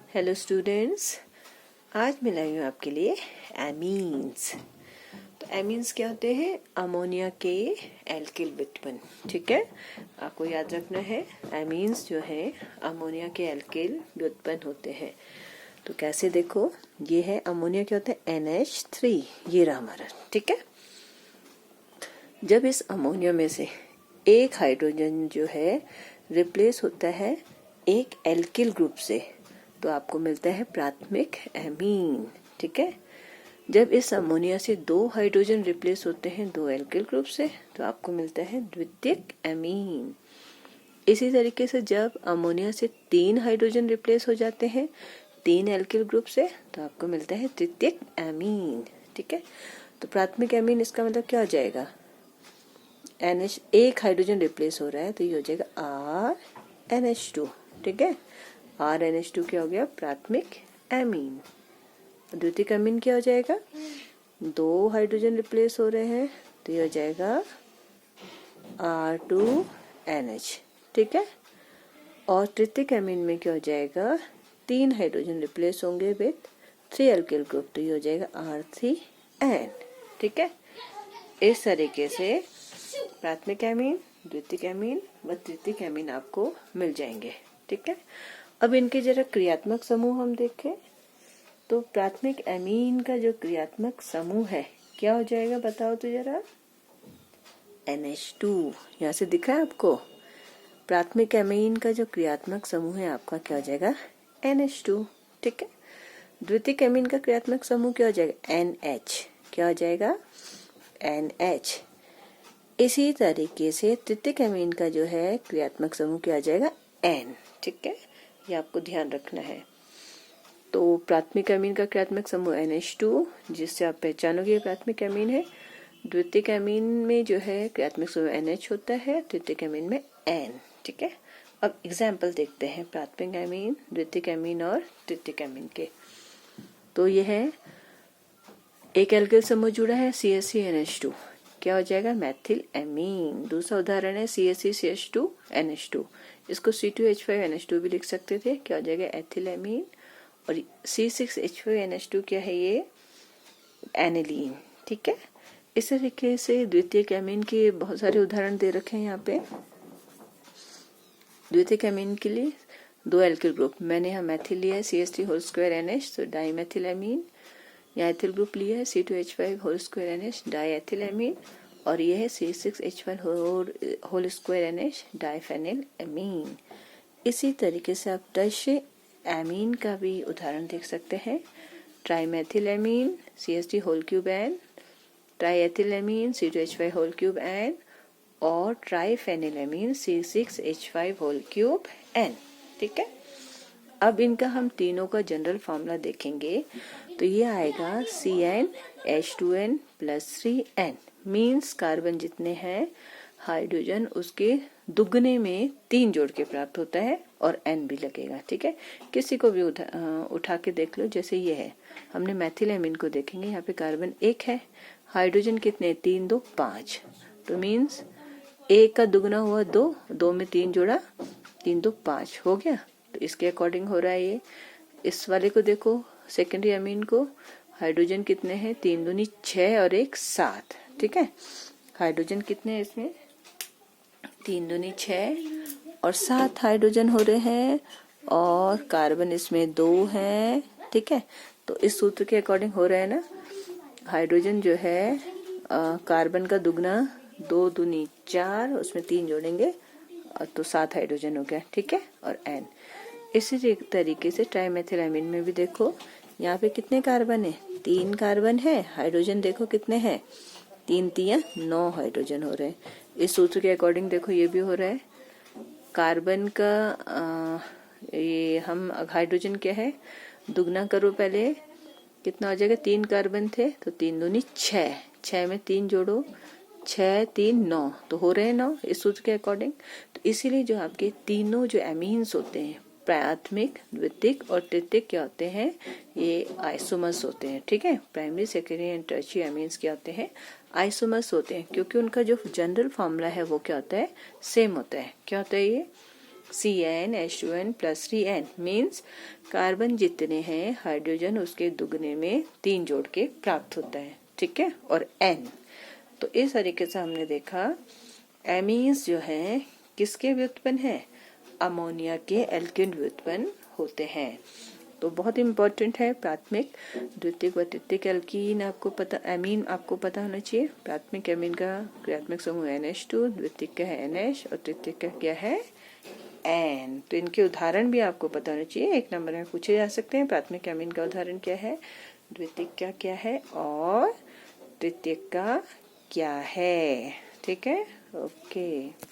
Hello students, आज मैं लाई हूँ आपके लिए एमीन्स। तो एमीन्स क्या होते हैं? अमोनिया के एल्किल व्युत्पन्न। ठीक है, आपको याद रखना है एमीन्स जो है अमोनिया के एल्किल व्युत्पन्न होते हैं। तो कैसे देखो, ये है अमोनिया क्या होता है NH3, ये रहा हमारा। ठीक है, जब इस अमोनिया में से एक हाइड्रोजन जो है रिप्लेस होता है एक एल्किल ग्रुप से, तो आपको मिलता है प्राथमिक एमीन। ठीक है, जब इस अमोनिया से दो हाइड्रोजन रिप्लेस होते हैं दो एल्किल ग्रुप से, तो आपको मिलता है द्वितीयक एमीन। इसी तरीके से जब अमोनिया से तीन हाइड्रोजन रिप्लेस हो जाते हैं तीन एल्किल ग्रुप से, तो आपको मिलता है तृतीयक एमीन। ठीक है, तो प्राथमिक एमीन इसका मतलब क्या हो जाएगा? NH एक हाइड्रोजन रिप्लेस हो रहा है तो ये हो जाएगा RNH2। ठीक है, RNH2 क्या हो गया? प्राथमिक एमीन। द्वितीयक एमीन क्या हो जाएगा? दो हाइड्रोजन रिप्लेस हो रहे हैं तो ये हो जाएगा R2NH। ठीक है, और तृतीयक एमीन में क्या हो जाएगा? तीन हाइड्रोजन रिप्लेस होंगे विथ 3 एल्किल ग्रुप, तो ये हो जाएगा R3N। ठीक है, इस तरीके से प्राथमिक एमीन, द्वितीयक एमीन व तृतीयक एमीन आपको मिल जाएंगे। ठीक है, अब इनके जरा क्रियात्मक समूह हम देखें तो प्राथमिक एमीन का जो क्रियात्मक समूह है क्या हो जाएगा? बताओ तो जरा। NH2 यहाँ से दिख रहा है आपको? प्राथमिक एमीन का जो क्रियात्मक समूह है आपका क्या हो जाएगा? NH2। ठीक है, द्वितीयक एमीन का क्रियात्मक समूह क्या हो जाएगा? NH। क्या हो जाएगा? NH। इसी तरीके से तृतीयक एमीन का जो है क्रियात्मक समूह क्या आ जाएगा? N। ठीक है, ये आपको ध्यान रखना है। तो प्राथमिक एमीन का क्रियात्मक समूह NH2, जिससे आप पहचानोगे प्राथमिक एमीन है। द्वितीयक एमीन में जो है क्रियात्मक समूह NH होता है, तृतीयक एमीन में N। ठीक है, अब एग्जाम्पल देखते हैं प्राथमिक एमीन, द्वितीयक एमीन और तृतीयक एमीन के। तो ये है एक एल्किल समूह जुड़ा है CH3NH2, क्या हो जाएगा? मैथिल एमीन। दूसरा उदाहरण है CH3CH2NH2, इसको C2H5NH2 भी लिख सकते थे, क्या हो जाएगा? Ethyl amine. और C6H5NH2 क्या है? ये एनिलीन। ठीक है, इस तरीके से द्वितीयक एमीन के बहुत सारे उदाहरण दे रखे हैं यहाँ पे। द्वितीयक एमीन के लिए दो एल्किल ग्रुप, मैंने यहाँ मैथिल लिया है CH3NH, तो डाइमेथिल एमीन। यहाँ एथिल ग्रुप लिया है C2H5NH, डाइएथिल एमीन। और ये है C6H5NH, डाइफेनिल एमीन। इसी तरीके से आप टर्शियरी एमीन का भी उदाहरण देख सकते हैं। ट्राइमेथिल एमीन CH3N, ट्राइएथिल एमीन C2H5N और ट्राइफेनिल एमीन C6H5N। ठीक है, अब इनका हम तीनों का जनरल फॉर्मूला देखेंगे तो ये आएगा CnH2n+3n। मीन्स कार्बन जितने हैं हाइड्रोजन उसके दुगने में 3 जोड़ के प्राप्त होता है और n भी लगेगा। ठीक है, किसी को भी उठा के देख लो। जैसे ये है, हमने मैथिल एमीन को देखेंगे, यहाँ पे कार्बन 1 है, हाइड्रोजन कितने? 3 2 5, तो मीन्स 1 का दुगना हुआ 2, 2 में 3 जोड़ा 3 2 5 हो गया। तो इसके अकॉर्डिंग हो रहा है ये। इस वाले को देखो, सेकेंडरी अमीन को, हाइड्रोजन कितने हैं? 3 दूनी 6 और 1 7। ठीक है, हाइड्रोजन कितने हैं इसमें? 3 दूनी 6 और 7 हाइड्रोजन हो रहे हैं, और कार्बन इसमें 2 है। ठीक है, तो इस सूत्र के अकॉर्डिंग हो रहा है ना, हाइड्रोजन जो है कार्बन का दुगना 2 दूनी 4, उसमें 3 जोड़ेंगे तो 7 हाइड्रोजन हो गया। ठीक है, और N। इसी तरीके से ट्राइमेथिल एमीन में भी देखो, यहाँ पे कितने कार्बन है? 3 कार्बन है, हाइड्रोजन देखो कितने हैं? 3 3 9 हाइड्रोजन हो रहे हैं। इस सूत्र के अकॉर्डिंग देखो ये भी हो रहा है। कार्बन का ये हम हाइड्रोजन क्या है, दुगना करो पहले, कितना हो जाएगा? 3 कार्बन थे तो 3 दूनी 6, 6 में 3 जोड़ो, 6 3 9, तो हो रहे हैं 9 इस सूत्र के अकॉर्डिंग। तो इसीलिए जो आपके तीनों जो एमीन्स होते हैं, प्राथमिक, द्वितीयक और तृतीयक क्या होते हैं? ये आइसोमर्स होते हैं। ठीक है, primary, secondary and tertiary amines क्या होते हैं? आइसोमर्स होते हैं, क्योंकि उनका जो जनरल फॉर्मूला है वो क्या होता है? सेम होता है। क्या होता है ये? CnH2n plus 3n means carbon जितने हैं हाइड्रोजन उसके दुगने में 3 जोड़ के प्राप्त होता है, ठीक है। और n, तो इस तरीके से हमने देखा एमीन्स जो है किसके व्युत्पन्न है, अमोनिया के एल्किन व्युत्पन्न होते हैं। तो बहुत इम्पोर्टेंट है प्राथमिक द्वितीयक व तृतीयक एल्कीन आपको पता, एमीन आपको पता होना चाहिए। प्राथमिक एमीन का क्रियात्मक समूह NH2, द्वितीयक का है NH और तृतीयक का क्या है N। तो इनके उदाहरण भी आपको पता होना चाहिए, 1 नंबर में पूछे जा सकते हैं। प्राथमिक एमीन का उदाहरण क्या है, द्वितीयक का क्या है और तृतीयक का क्या है, ठीक है। ओके।